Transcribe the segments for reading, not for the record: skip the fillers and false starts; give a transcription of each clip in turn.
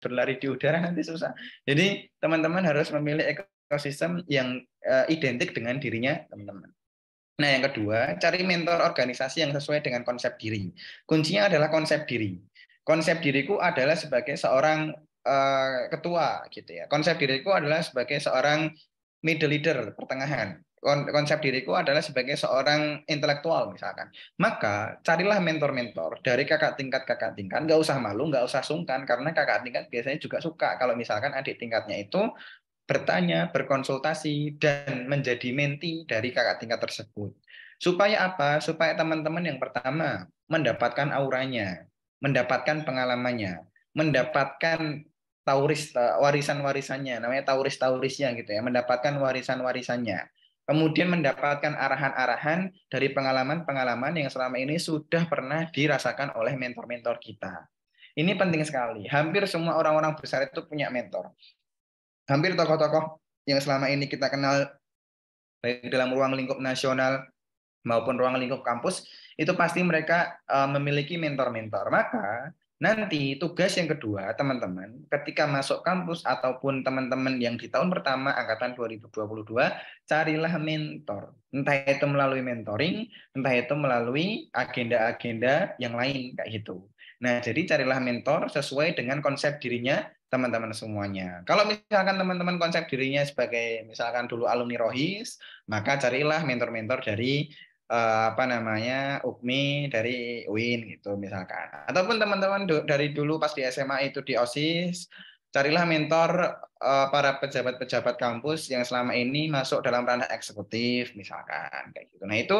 berlari di udara nanti susah. Jadi teman-teman harus memilih ekosistem yang identik dengan dirinya teman-teman. Nah, yang kedua, cari mentor organisasi yang sesuai dengan konsep diri. Kuncinya adalah konsep diri. Konsep diriku adalah sebagai seorang ketua, gitu ya. Konsep diriku adalah sebagai seorang middle leader, pertengahan. Konsep diriku adalah sebagai seorang intelektual, misalkan. Maka carilah mentor-mentor dari kakak tingkat, nggak usah malu, nggak usah sungkan, karena kakak tingkat biasanya juga suka kalau misalkan adik tingkatnya itu bertanya, berkonsultasi, dan menjadi menti dari kakak tingkat tersebut. Supaya apa? Supaya teman-teman yang pertama mendapatkan auranya, mendapatkan pengalamannya, mendapatkan warisan-warisannya, namanya tauris-taurisnya gitu ya, mendapatkan warisan-warisannya. Kemudian mendapatkan arahan-arahan dari pengalaman-pengalaman yang selama ini sudah pernah dirasakan oleh mentor-mentor kita. Ini penting sekali. Hampir semua orang-orang besar itu punya mentor. Hampir tokoh-tokoh yang selama ini kita kenal baik dalam ruang lingkup nasional maupun ruang lingkup kampus itu pasti mereka memiliki mentor-mentor. Maka nanti tugas yang kedua teman-teman ketika masuk kampus ataupun teman-teman yang di tahun pertama angkatan 2022 carilah mentor. Entah itu melalui mentoring, entah itu melalui agenda-agenda yang lain kayak gitu. Nah, jadi carilah mentor sesuai dengan konsep dirinya teman-teman semuanya. Kalau misalkan teman-teman konsep dirinya sebagai misalkan dulu alumni Rohis, maka carilah mentor-mentor dari apa namanya UPMI dari UIN gitu misalkan. Ataupun teman-teman dari dulu pas di SMA itu di OSIS, carilah mentor para pejabat-pejabat kampus yang selama ini masuk dalam ranah eksekutif misalkan kayak gitu. Nah, itu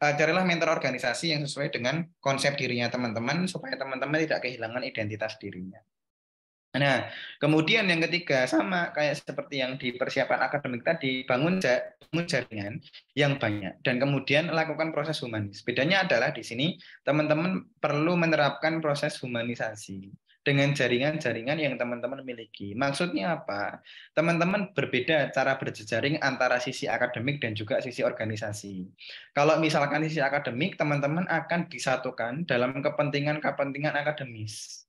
carilah mentor organisasi yang sesuai dengan konsep dirinya teman-teman supaya teman-teman tidak kehilangan identitas dirinya. Nah, kemudian yang ketiga sama kayak seperti yang di persiapan akademik tadi, bangun jaringan yang banyak dan kemudian lakukan proses humanis. Bedanya adalah di sini teman-teman perlu menerapkan proses humanisasi dengan jaringan-jaringan yang teman-teman miliki. Maksudnya apa? Teman-teman berbeda cara berjejaring antara sisi akademik dan juga sisi organisasi. Kalau misalkan sisi akademik, teman-teman akan disatukan dalam kepentingan-kepentingan akademis.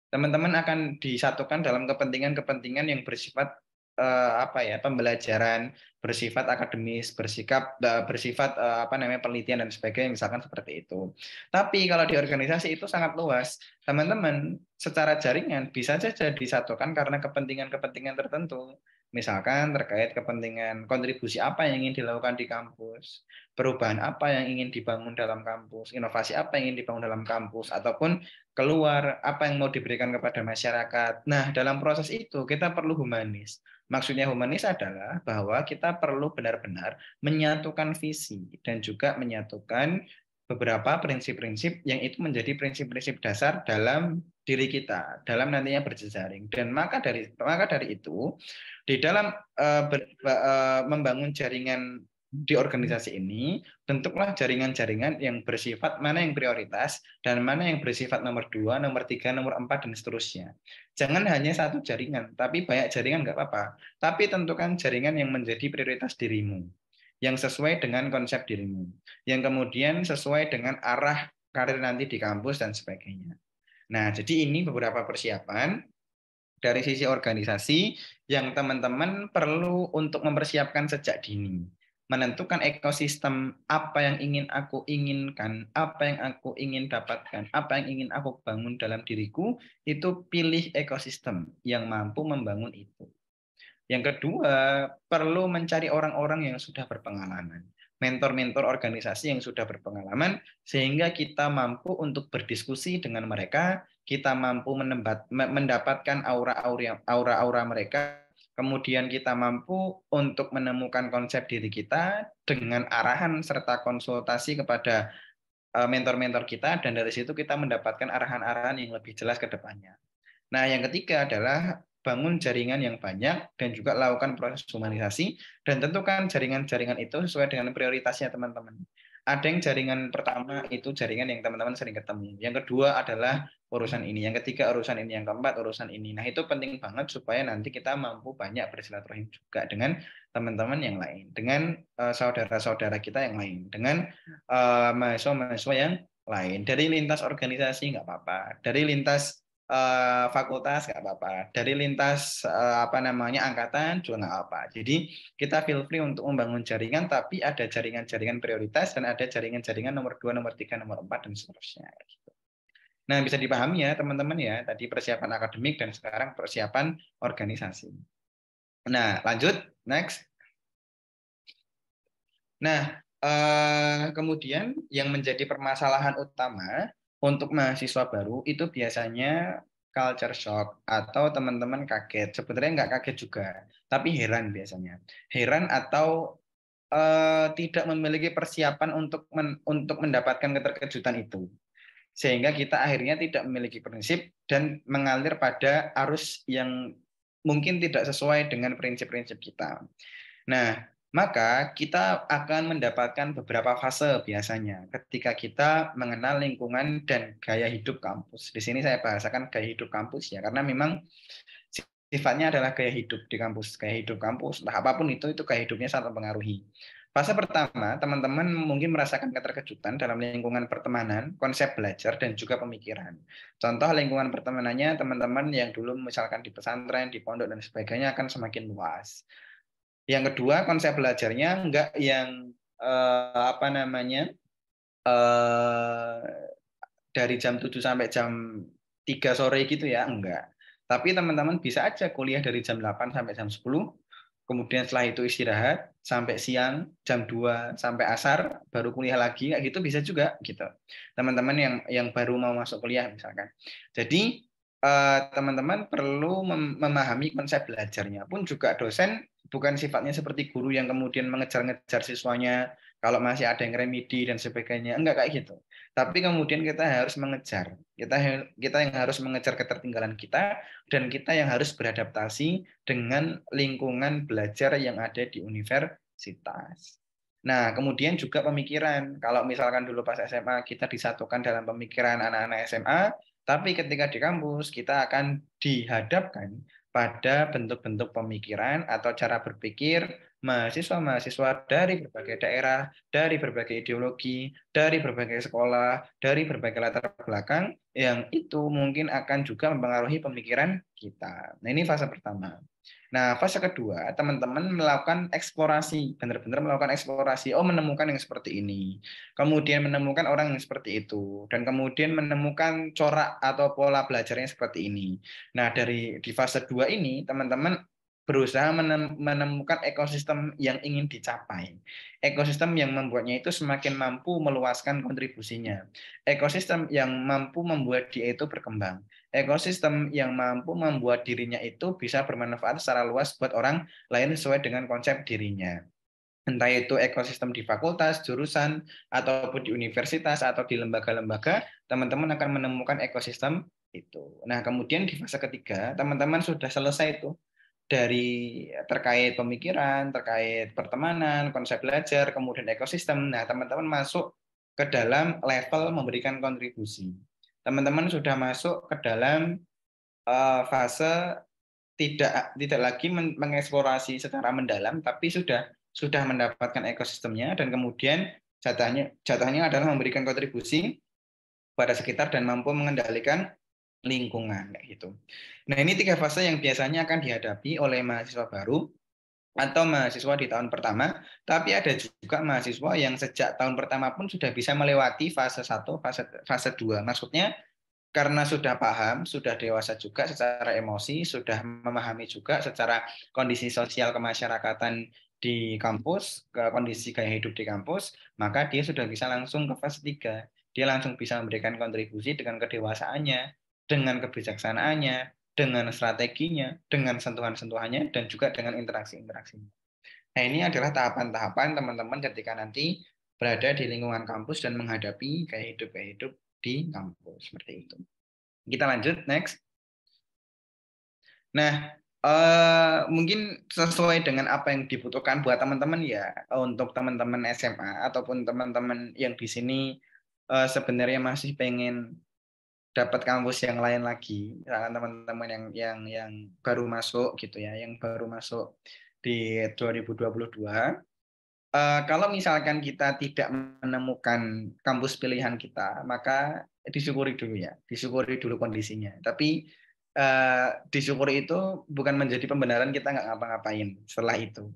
Teman-teman akan disatukan dalam kepentingan-kepentingan yang bersifat apa ya, pembelajaran, bersifat akademis, bersifat apa namanya penelitian dan sebagainya misalkan seperti itu. Tapi kalau di organisasi itu sangat luas. Teman-teman secara jaringan bisa saja disatukan karena kepentingan-kepentingan tertentu. Misalkan terkait kepentingan kontribusi apa yang ingin dilakukan di kampus, perubahan apa yang ingin dibangun dalam kampus, inovasi apa yang ingin dibangun dalam kampus, ataupun keluar apa yang mau diberikan kepada masyarakat. Nah, dalam proses itu kita perlu humanis. Maksudnya humanis adalah bahwa kita perlu benar-benar menyatukan visi dan juga menyatukan beberapa prinsip-prinsip yang itu menjadi prinsip-prinsip dasar dalam diri kita, dalam nantinya berjejaring. Dan maka dari itu, di dalam membangun jaringan di organisasi ini, bentuklah jaringan-jaringan yang bersifat mana yang prioritas dan mana yang bersifat nomor 2, nomor 3, nomor 4, dan seterusnya. Jangan hanya satu jaringan, tapi banyak jaringan nggak apa-apa. Tapi tentukan jaringan yang menjadi prioritas dirimu, yang sesuai dengan konsep dirimu, yang kemudian sesuai dengan arah karir nanti di kampus dan sebagainya. Nah, jadi ini beberapa persiapan dari sisi organisasi yang teman-teman perlu untuk mempersiapkan sejak dini. Menentukan ekosistem apa yang ingin aku inginkan, apa yang aku ingin dapatkan, apa yang ingin aku bangun dalam diriku, itu pilih ekosistem yang mampu membangun itu. Yang kedua, perlu mencari orang-orang yang sudah berpengalaman. Mentor-mentor organisasi yang sudah berpengalaman, sehingga kita mampu untuk berdiskusi dengan mereka, kita mampu mendapatkan aura-aura mereka, kemudian kita mampu untuk menemukan konsep diri kita dengan arahan serta konsultasi kepada mentor-mentor kita, dan dari situ kita mendapatkan arahan-arahan yang lebih jelas ke depannya. Nah, yang ketiga adalah bangun jaringan yang banyak dan juga lakukan proses humanisasi dan tentukan jaringan-jaringan itu sesuai dengan prioritasnya teman-teman. Ada yang jaringan pertama itu jaringan yang teman-teman sering ketemu. Yang kedua adalah urusan ini, yang ketiga urusan ini, yang keempat urusan ini. Nah, itu penting banget supaya nanti kita mampu banyak bersilaturahim juga dengan teman-teman yang lain, dengan saudara-saudara kita yang lain, dengan mahasiswa-mahasiswa yang lain. Dari lintas organisasi nggak apa-apa, dari lintas fakultas nggak apa-apa, dari lintas apa namanya angkatan juga nggak apa. Jadi kita feel free untuk membangun jaringan, tapi ada jaringan-jaringan prioritas dan ada jaringan-jaringan nomor 2, nomor 3, nomor 4 dan seterusnya. Gitu. Nah, bisa dipahami ya teman-teman ya, tadi persiapan akademik dan sekarang persiapan organisasi. Nah, lanjut, next. Nah, kemudian yang menjadi permasalahan utama untuk mahasiswa baru itu biasanya culture shock atau teman-teman kaget. Sebenarnya nggak kaget juga, tapi heran biasanya. Heran atau tidak memiliki persiapan untuk mendapatkan keterkejutan itu. Sehingga kita akhirnya tidak memiliki prinsip dan mengalir pada arus yang mungkin tidak sesuai dengan prinsip-prinsip kita. Nah, maka kita akan mendapatkan beberapa fase biasanya ketika kita mengenal lingkungan dan gaya hidup kampus. Di sini saya bahasakan gaya hidup kampus ya, karena memang sifatnya adalah gaya hidup di kampus. Gaya hidup kampus, entah apapun itu gaya hidupnya sangat mempengaruhi. Fase pertama, teman-teman mungkin merasakan keterkejutan dalam lingkungan pertemanan, konsep belajar, dan juga pemikiran. Contoh lingkungan pertemanannya teman-teman yang dulu misalkan di pesantren, di pondok, dan sebagainya akan semakin luas. Yang kedua, konsep belajarnya enggak yang apa namanya eh, dari jam 7 sampai jam 3 sore gitu ya, enggak. Tapi teman-teman bisa aja kuliah dari jam 8 sampai jam 10, kemudian setelah itu istirahat sampai siang, jam 2 sampai asar, baru kuliah lagi, kayak gitu bisa juga gitu. Teman-teman yang baru mau masuk kuliah misalkan. Jadi teman-teman perlu memahami konsep belajarnya. Pun juga dosen bukan sifatnya seperti guru yang kemudian mengejar-ngejar siswanya kalau masih ada yang remedi dan sebagainya. Enggak kayak gitu. Tapi kemudian kita harus mengejar. Kita yang harus mengejar ketertinggalan kita dan kita yang harus beradaptasi dengan lingkungan belajar yang ada di universitas. Nah, kemudian juga pemikiran. Kalau misalkan dulu pas SMA kita disatukan dalam pemikiran anak-anak SMA, tapi ketika di kampus kita akan dihadapkan pada bentuk-bentuk pemikiran atau cara berpikir mahasiswa-mahasiswa dari berbagai daerah, dari berbagai ideologi, dari berbagai sekolah, dari berbagai latar belakang yang itu mungkin akan juga mempengaruhi pemikiran kita. Nah, ini fase pertama. Nah, fase kedua, teman-teman melakukan eksplorasi, benar-benar melakukan eksplorasi. Oh, menemukan yang seperti ini. Kemudian menemukan orang yang seperti itu. Dan kemudian menemukan corak atau pola belajarnya seperti ini. Nah, di fase 2 ini, teman-teman berusaha menemukan ekosistem yang ingin dicapai. Ekosistem yang membuatnya itu semakin mampu meluaskan kontribusinya. Ekosistem yang mampu membuat dia itu berkembang. Ekosistem yang mampu membuat dirinya itu bisa bermanfaat secara luas buat orang lain sesuai dengan konsep dirinya. Entah itu ekosistem di fakultas, jurusan, ataupun di universitas, atau di lembaga-lembaga, teman-teman akan menemukan ekosistem itu. Nah, kemudian di fase ketiga, teman-teman sudah selesai itu dari terkait pemikiran, terkait pertemanan, konsep belajar, kemudian ekosistem. Nah, teman-teman masuk ke dalam level memberikan kontribusi. Teman-teman sudah masuk ke dalam fase tidak lagi mengeksplorasi secara mendalam, tapi sudah mendapatkan ekosistemnya dan kemudian jatahnya adalah memberikan kontribusi pada sekitar dan mampu mengendalikan lingkungan kayak gitu. Nah, ini 3 fase yang biasanya akan dihadapi oleh mahasiswa baru atau mahasiswa di tahun pertama, tapi ada juga mahasiswa yang sejak tahun pertama pun sudah bisa melewati fase 1, fase 2. Maksudnya karena sudah paham, sudah dewasa juga secara emosi, sudah memahami juga secara kondisi sosial kemasyarakatan di kampus, ke kondisi gaya hidup di kampus, maka dia sudah bisa langsung ke fase 3. Dia langsung bisa memberikan kontribusi dengan kedewasaannya, dengan kebijaksanaannya, dengan strateginya, dengan sentuhan-sentuhannya, dan juga dengan interaksi-interaksinya. Nah, ini adalah tahapan-tahapan teman-teman ketika nanti berada di lingkungan kampus dan menghadapi gaya hidup di kampus. Seperti itu. Kita lanjut, next. Nah, mungkin sesuai dengan apa yang dibutuhkan buat teman-teman ya, untuk teman-teman SMA ataupun teman-teman yang di sini sebenarnya masih pengen dapat kampus yang lain lagi, misalkan teman-teman yang baru masuk gitu ya, yang baru masuk di 2022. Kalau misalkan kita tidak menemukan kampus pilihan kita, maka disyukuri dulu ya, disyukuri dulu kondisinya. Tapi disyukuri itu bukan menjadi pembenaran kita nggak ngapa-ngapain setelah itu.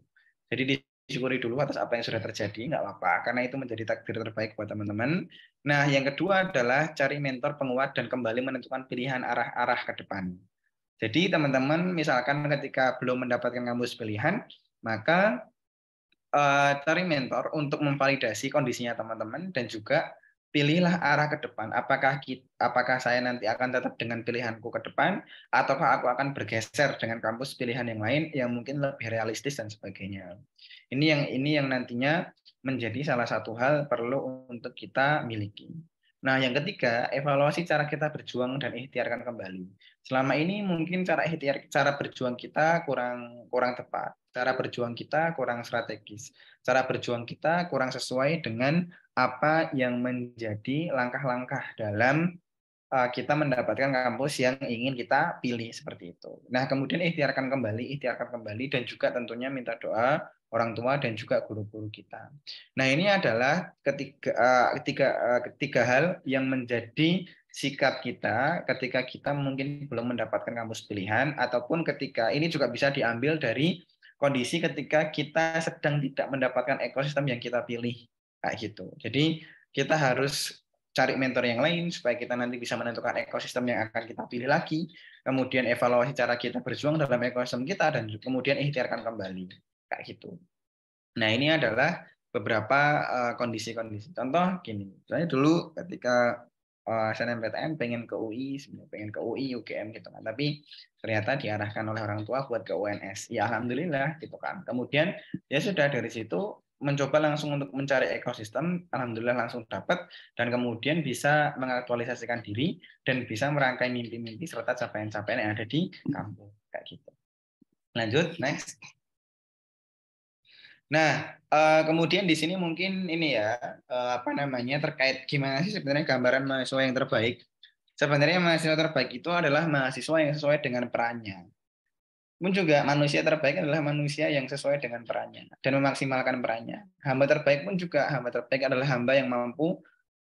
Jadi disyukuri dulu atas apa yang sudah terjadi, nggak apa-apa, karena itu menjadi takdir terbaik buat teman-teman. Nah, yang kedua adalah cari mentor penguat dan kembali menentukan pilihan arah-arah ke depan. Jadi teman-teman misalkan ketika belum mendapatkan kampus pilihan, maka cari mentor untuk memvalidasi kondisinya teman-teman dan juga pilihlah arah ke depan. Apakah saya nanti akan tetap dengan pilihanku ke depan ataukah aku akan bergeser dengan kampus pilihan yang lain yang mungkin lebih realistis dan sebagainya. Ini yang nantinya menjadi salah satu hal perlu untuk kita miliki. Nah, yang ketiga, evaluasi cara kita berjuang dan ikhtiarkan kembali. Selama ini mungkin cara berjuang kita kurang tepat, cara berjuang kita kurang strategis, cara berjuang kita kurang sesuai dengan apa yang menjadi langkah-langkah dalam kita mendapatkan kampus yang ingin kita pilih seperti itu. Nah, kemudian ikhtiarkan kembali dan juga tentunya minta doa orang tua dan juga guru-guru kita. Nah, ini adalah ketiga hal yang menjadi sikap kita ketika kita mungkin belum mendapatkan kampus pilihan ataupun ketika ini juga bisa diambil dari kondisi ketika kita sedang tidak mendapatkan ekosistem yang kita pilih kayak gitu. Jadi kita harus cari mentor yang lain supaya kita nanti bisa menentukan ekosistem yang akan kita pilih lagi, kemudian evaluasi cara kita berjuang dalam ekosistem kita dan kemudian ikhtiarkan kembali kayak gitu. Nah, ini adalah beberapa kondisi-kondisi. Contoh gini, misalnya dulu ketika SNMPTN pengen ke UI, pengen ke UI, UGM gitu kan, tapi ternyata diarahkan oleh orang tua buat ke UNS. Ya alhamdulillah gitu kan. Kemudian ya sudah dari situ mencoba langsung untuk mencari ekosistem, alhamdulillah langsung dapat dan kemudian bisa mengaktualisasikan diri dan bisa merangkai mimpi-mimpi serta capaian-capaian yang ada di kampus kayak gitu. Lanjut, next. Nah, kemudian di sini mungkin ini ya, apa namanya, terkait gimana sih sebenarnya gambaran mahasiswa yang terbaik. Sebenarnya mahasiswa terbaik itu adalah mahasiswa yang sesuai dengan perannya. Pun juga manusia terbaik adalah manusia yang sesuai dengan perannya dan memaksimalkan perannya. Hamba terbaik pun juga hamba terbaik adalah hamba yang mampu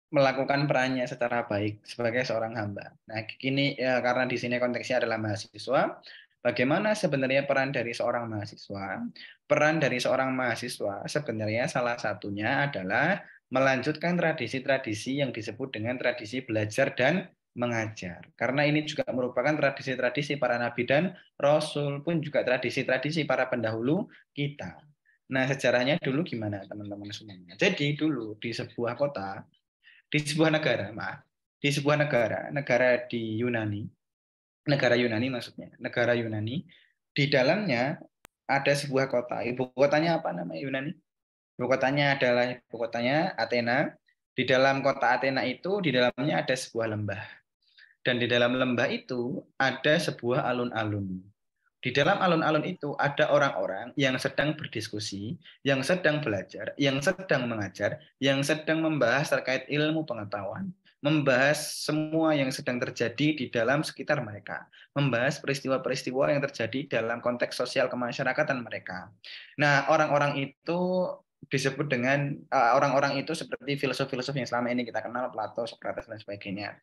melakukan perannya secara baik sebagai seorang hamba. Nah, kini ya, karena di sini konteksnya adalah mahasiswa, bagaimana sebenarnya peran dari seorang mahasiswa? Peran dari seorang mahasiswa sebenarnya salah satunya adalah melanjutkan tradisi-tradisi yang disebut dengan tradisi belajar dan mengajar. Karena ini juga merupakan tradisi-tradisi para nabi dan rasul pun juga tradisi-tradisi para pendahulu kita. Nah, sejarahnya dulu gimana teman-teman semuanya? Jadi dulu di sebuah kota di sebuah negara, maaf, di sebuah negara di Yunani, negara Yunani maksudnya, negara Yunani, di dalamnya ada sebuah kota. Ibu kotanya apa namanya Yunani? Ibu kotanya Athena. Di dalam kota Athena itu, di dalamnya ada sebuah lembah. Dan di dalam lembah itu ada sebuah alun-alun. Di dalam alun-alun itu ada orang-orang yang sedang berdiskusi, yang sedang belajar, yang sedang mengajar, yang sedang membahas terkait ilmu pengetahuan, membahas semua yang sedang terjadi di dalam sekitar mereka, membahas peristiwa-peristiwa yang terjadi dalam konteks sosial kemasyarakatan mereka. Nah, orang-orang itu disebut dengan orang-orang itu seperti filosof-filosof yang selama ini kita kenal, Plato, Socrates, dan sebagainya.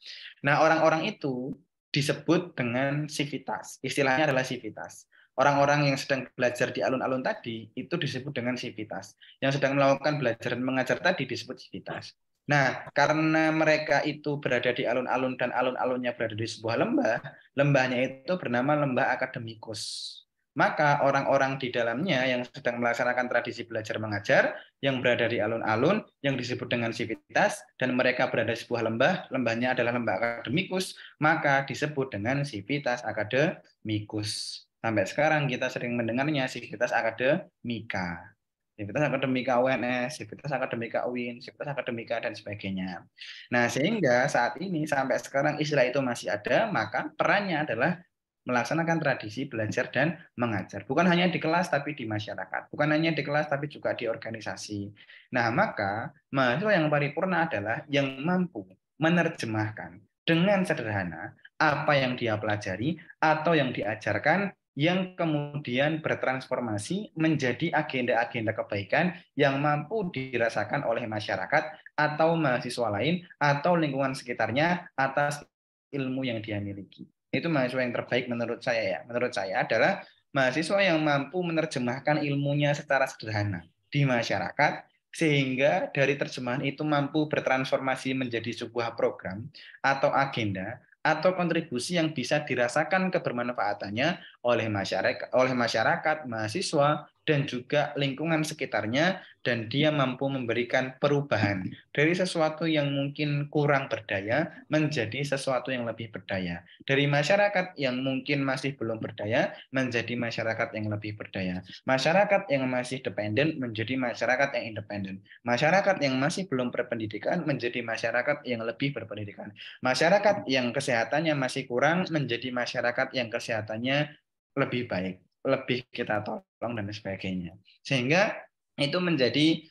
Nah, orang-orang itu disebut dengan sivitas. Istilahnya adalah sivitas. Orang-orang yang sedang belajar di alun-alun tadi itu disebut dengan sivitas. Yang sedang melakukan belajar dan mengajar tadi disebut sivitas. Nah, karena mereka itu berada di alun-alun dan alun-alunnya berada di sebuah lembah, lembahnya itu bernama lembah akademikus. Maka orang-orang di dalamnya yang sedang melaksanakan tradisi belajar mengajar, yang berada di alun-alun, yang disebut dengan sivitas, dan mereka berada di sebuah lembah, lembahnya adalah lembah akademikus, maka disebut dengan sivitas akademikus. Sampai sekarang kita sering mendengarnya sivitas akademika. Sivitas akademika UNS, sivitas akademika UIN, sivitas akademika, dan sebagainya. Nah, sehingga saat ini sampai sekarang istilah itu masih ada, maka perannya adalah melaksanakan tradisi belajar dan mengajar. Bukan hanya di kelas, tapi di masyarakat. Bukan hanya di kelas, tapi juga di organisasi. Nah, maka mahasiswa yang paripurna adalah yang mampu menerjemahkan dengan sederhana apa yang dia pelajari atau yang diajarkan yang kemudian bertransformasi menjadi agenda-agenda kebaikan yang mampu dirasakan oleh masyarakat atau mahasiswa lain atau lingkungan sekitarnya atas ilmu yang dia miliki. Itu mahasiswa yang terbaik menurut saya ya. Menurut saya adalah mahasiswa yang mampu menerjemahkan ilmunya secara sederhana di masyarakat sehingga dari terjemahan itu mampu bertransformasi menjadi sebuah program atau agenda atau kontribusi yang bisa dirasakan kebermanfaatannya oleh masyarakat, mahasiswa, dan juga lingkungan sekitarnya, dan dia mampu memberikan perubahan dari sesuatu yang mungkin kurang berdaya menjadi sesuatu yang lebih berdaya. Dari masyarakat yang mungkin masih belum berdaya menjadi masyarakat yang lebih berdaya. Masyarakat yang masih dependen menjadi masyarakat yang independen. Masyarakat yang masih belum berpendidikan menjadi masyarakat yang lebih berpendidikan. Masyarakat yang kesehatannya masih kurang menjadi masyarakat yang kesehatannya lebih baik, lebih kita tolong dan sebagainya. Sehingga itu menjadi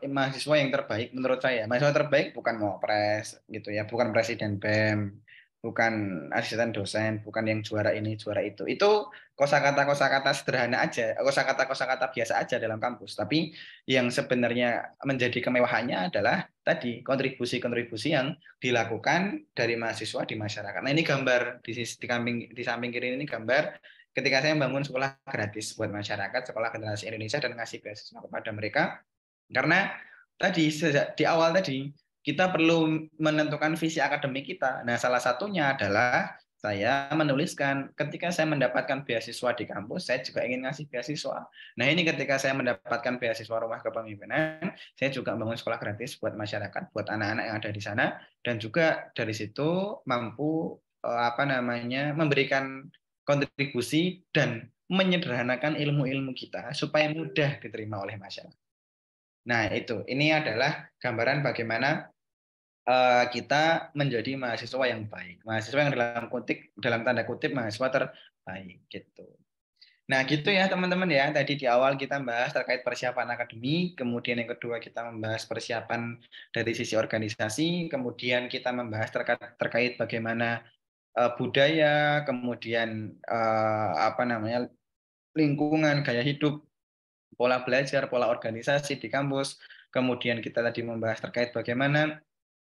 mahasiswa yang terbaik menurut saya. Mahasiswa terbaik bukan Mawapres gitu ya, bukan presiden BEM, bukan asisten dosen, bukan yang juara ini, juara itu. Itu kosakata sederhana aja, kosakata biasa aja dalam kampus. Tapi yang sebenarnya menjadi kemewahannya adalah tadi kontribusi-kontribusi yang dilakukan dari mahasiswa di masyarakat. Nah, ini gambar di samping kiri ini gambar ketika saya membangun sekolah gratis buat masyarakat, sekolah generasi Indonesia, dan ngasih beasiswa kepada mereka. Karena tadi sejak di awal tadi kita perlu menentukan visi akademik kita. Nah, salah satunya adalah saya menuliskan ketika saya mendapatkan beasiswa di kampus, saya juga ingin ngasih beasiswa. Nah, ini ketika saya mendapatkan beasiswa Rumah Kepemimpinan, saya juga membangun sekolah gratis buat masyarakat, buat anak-anak yang ada di sana, dan juga dari situ mampu memberikan kontribusi dan menyederhanakan ilmu-ilmu kita supaya mudah diterima oleh masyarakat. Nah, ini adalah gambaran bagaimana kita menjadi mahasiswa yang baik. Mahasiswa yang dalam tanda kutip mahasiswa terbaik gitu. Nah, gitu ya teman-teman ya. Tadi di awal kita bahas terkait persiapan akademik, kemudian yang kedua kita membahas persiapan dari sisi organisasi, kemudian kita membahas terkait bagaimana budaya, kemudian lingkungan, gaya hidup, pola belajar, pola organisasi di kampus. Kemudian kita tadi membahas terkait bagaimana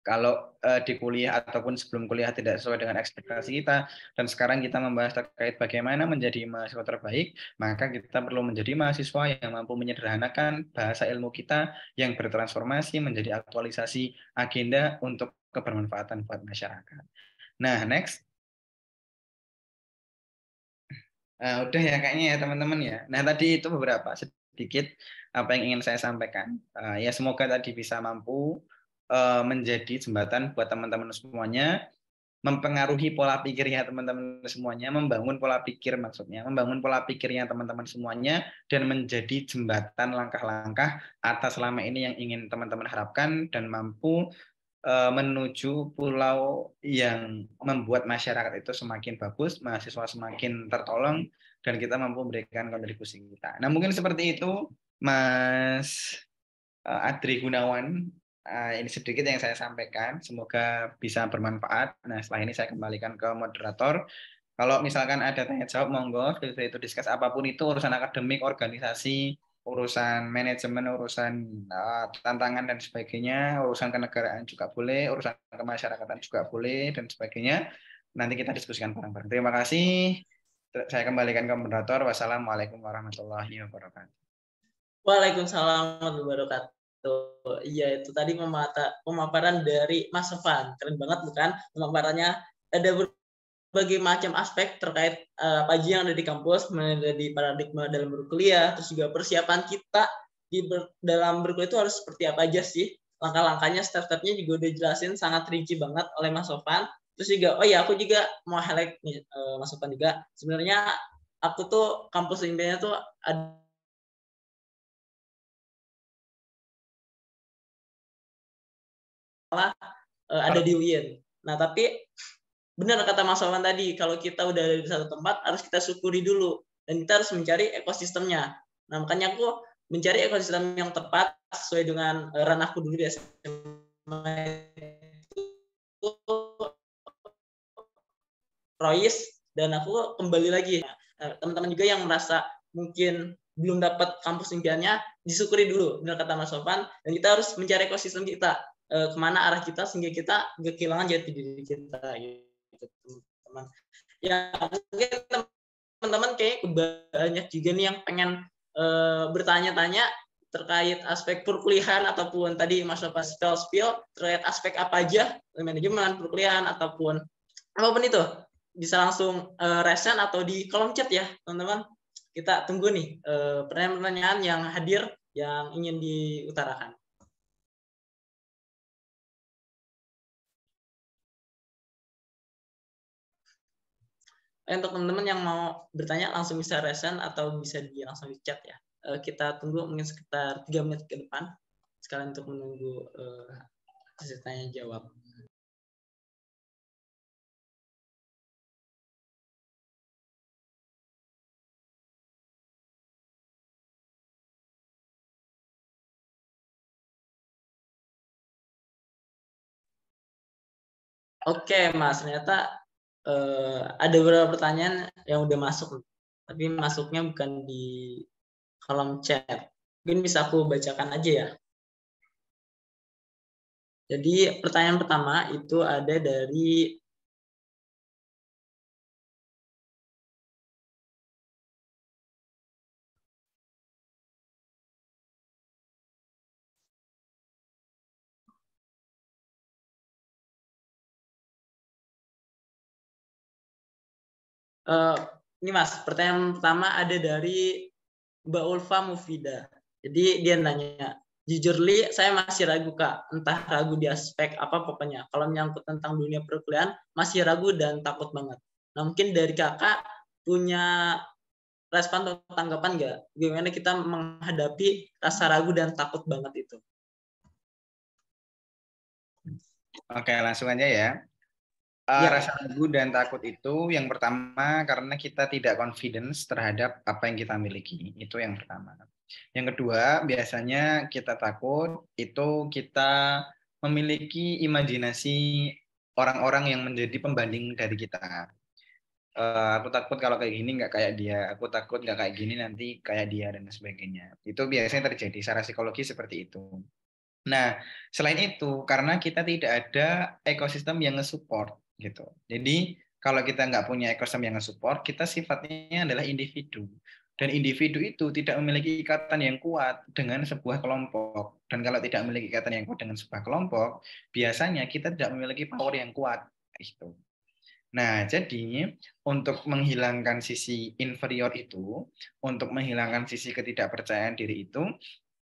kalau di kuliah ataupun sebelum kuliah tidak sesuai dengan ekspektasi kita, dan sekarang kita membahas terkait bagaimana menjadi mahasiswa terbaik, maka kita perlu menjadi mahasiswa yang mampu menyederhanakan bahasa ilmu kita yang bertransformasi menjadi aktualisasi agenda untuk kebermanfaatan buat masyarakat. Nah, next. Nah, udah ya kayaknya ya teman-teman ya. Nah, tadi itu beberapa sedikit apa yang ingin saya sampaikan. Ya semoga tadi bisa mampu menjadi jembatan buat teman-teman semuanya, mempengaruhi pola pikirnya teman-teman semuanya, membangun pola pikir maksudnya, membangun pola pikirnya teman-teman semuanya, dan menjadi jembatan langkah-langkah atas selama ini yang ingin teman-teman harapkan dan mampu menuju pulau yang membuat masyarakat itu semakin bagus, mahasiswa semakin tertolong, dan kita mampu memberikan kontribusi kita. Nah, mungkin seperti itu, Mas Adri Gunawan. Ini sedikit yang saya sampaikan. Semoga bisa bermanfaat. Nah, setelah ini saya kembalikan ke moderator. Kalau misalkan ada tanya jawab, monggo. Itu diskus apapun itu, urusan akademik, organisasi, urusan manajemen, urusan tantangan dan sebagainya, urusan kenegaraan juga boleh, urusan kemasyarakatan juga boleh, dan sebagainya. Nanti kita diskusikan bareng-bareng. Terima kasih. Saya kembalikan ke moderator. Wassalamualaikum warahmatullahi wabarakatuh. Waalaikumsalam warahmatullahi wabarakatuh. Iya, itu tadi pemaparan dari Mas Sofan. Keren banget bukan? Pemaparannya ada berbagai macam aspek terkait apa aja yang ada di kampus, menjadi paradigma dalam berkuliah, terus juga persiapan kita dalam berkuliah itu harus seperti apa aja sih. Langkah-langkahnya, step-stepnya juga udah jelasin sangat rinci banget oleh Mas Sofan. Terus juga, oh ya aku juga mau highlight nih, Mas Sofan juga. Sebenarnya aku tuh kampus impiannya tuh ada di UIN. Nah, tapi benar kata Mas Wawan tadi, kalau kita udah ada di satu tempat, harus kita syukuri dulu. Dan kita harus mencari ekosistemnya. Nah, makanya aku mencari ekosistem yang tepat sesuai dengan ranahku dulu di SMA. Royce Dan aku kembali lagi, teman-teman juga yang merasa mungkin belum dapat kampus impiannya, disyukuri dulu, benar kata Mas Sofan, dan kita harus mencari ekosistem kita, kemana arah kita sehingga kita nggak kehilangan jati diri kita, gitu teman-teman. Ya mungkin teman-teman kayak banyak juga nih yang pengen bertanya-tanya terkait aspek perkuliahan ataupun tadi Mas Sofan spill terkait aspek apa aja manajemen perkuliahan ataupun apapun itu, bisa langsung resen atau di kolom chat ya teman-teman. Kita tunggu nih pertanyaan-pertanyaan yang hadir yang ingin diutarakan. Untuk teman-teman yang mau bertanya langsung bisa resen atau bisa langsung di chat ya. Kita tunggu mungkin sekitar 3 menit ke depan sekalian untuk menunggu hasil tanya jawab. Oke, Mas, ternyata ada beberapa pertanyaan yang udah masuk, tapi masuknya bukan di kolom chat. Mungkin bisa aku bacakan aja ya. Jadi pertanyaan pertama itu ada dari ini Mas, pertanyaan pertama ada dari Mbak Ulfa Mufida. Jadi dia nanya, jujur Li, saya masih ragu Kak, entah ragu di aspek apa pokoknya. Kalau menyangkut tentang dunia perkuliahan, masih ragu dan takut banget. Nah mungkin dari kakak punya respon atau tanggapan nggak? Gimana kita menghadapi rasa ragu dan takut banget itu? Oke, langsung aja ya. Rasa ragu dan takut itu yang pertama karena kita tidak confidence terhadap apa yang kita miliki. Itu yang pertama. Yang kedua, biasanya kita takut itu kita memiliki imajinasi orang-orang yang menjadi pembanding dari kita. Aku takut kalau kayak gini nggak kayak dia, aku takut nggak kayak gini nanti kayak dia dan sebagainya. Itu biasanya terjadi secara psikologi seperti itu. Nah, selain itu, karena kita tidak ada ekosistem yang nge-support gitu. Jadi, kalau kita nggak punya ekosistem yang nge-support, kita sifatnya adalah individu. Dan individu itu tidak memiliki ikatan yang kuat dengan sebuah kelompok. Dan kalau tidak memiliki ikatan yang kuat dengan sebuah kelompok, biasanya kita tidak memiliki power yang kuat. Itu. Nah, jadi untuk menghilangkan sisi inferior itu, untuk menghilangkan sisi ketidakpercayaan diri itu,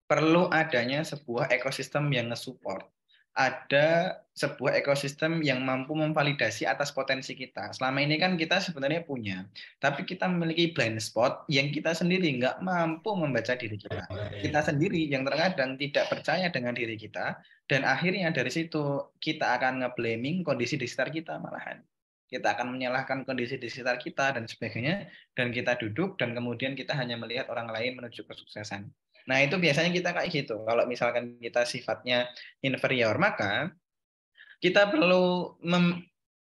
perlu adanya sebuah ekosistem yang nge-support. Ada sebuah ekosistem yang mampu memvalidasi atas potensi kita. Selama ini kan kita sebenarnya punya, tapi kita memiliki blind spot yang kita sendiri nggak mampu membaca diri kita. Kita sendiri yang terkadang tidak percaya dengan diri kita, dan akhirnya dari situ kita akan nge-blaming kondisi di sekitar kita malahan. Kita akan menyalahkan kondisi di sekitar kita dan sebagainya, dan kita duduk dan kemudian kita hanya melihat orang lain menuju kesuksesan. Nah, itu biasanya kita kayak gitu. Kalau misalkan kita sifatnya inferior, maka kita perlu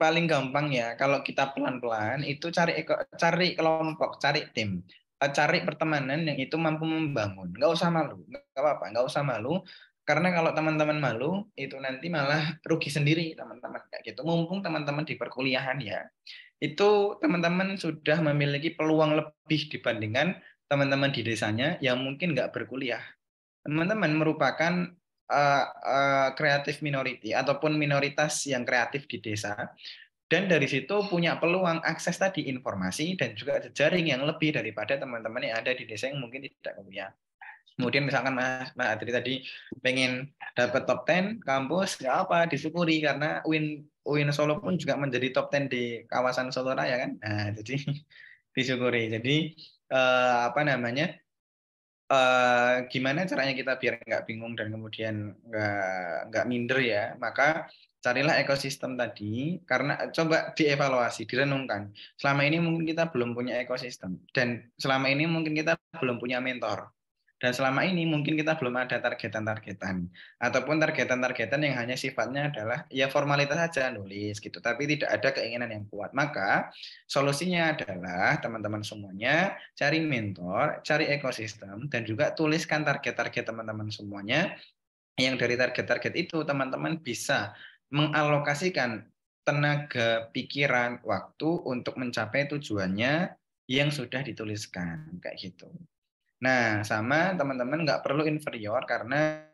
paling gampang ya, kalau kita pelan-pelan itu cari kelompok, cari tim, cari pertemanan yang itu mampu membangun. Nggak usah malu, nggak apa-apa, nggak usah malu. Karena kalau teman-teman malu, itu nanti malah rugi sendiri teman-teman kayak gitu. Mumpung teman-teman di perkuliahan ya, itu teman-teman sudah memiliki peluang lebih dibandingkan teman-teman di desanya yang mungkin nggak berkuliah. Teman-teman merupakan kreatif minority ataupun minoritas yang kreatif di desa, dan dari situ punya peluang akses tadi informasi dan juga jejaring yang lebih daripada teman-teman yang ada di desa yang mungkin tidak kuliah. Kemudian misalkan Mas Adri tadi pengen dapat top 10 kampus, nggak apa, disyukuri karena UIN Solo pun juga menjadi top 10 di kawasan Solo Raya kan. Nah, jadi disyukuri. Jadi apa namanya? Gimana caranya kita biar nggak bingung dan kemudian nggak minder ya, maka carilah ekosistem tadi, karena coba dievaluasi, direnungkan. Selama ini mungkin kita belum punya ekosistem, dan selama ini mungkin kita belum punya mentor. Dan selama ini mungkin kita belum ada targetan-targetan ataupun targetan-targetan yang hanya sifatnya adalah ya formalitas saja nulis gitu, tapi tidak ada keinginan yang kuat. Maka solusinya adalah teman-teman semuanya cari mentor, cari ekosistem, dan juga tuliskan target-target teman-teman semuanya. Yang dari target-target itu teman-teman bisa mengalokasikan tenaga, pikiran, waktu untuk mencapai tujuannya yang sudah dituliskan kayak gitu. Nah, sama teman-teman nggak perlu inferior karena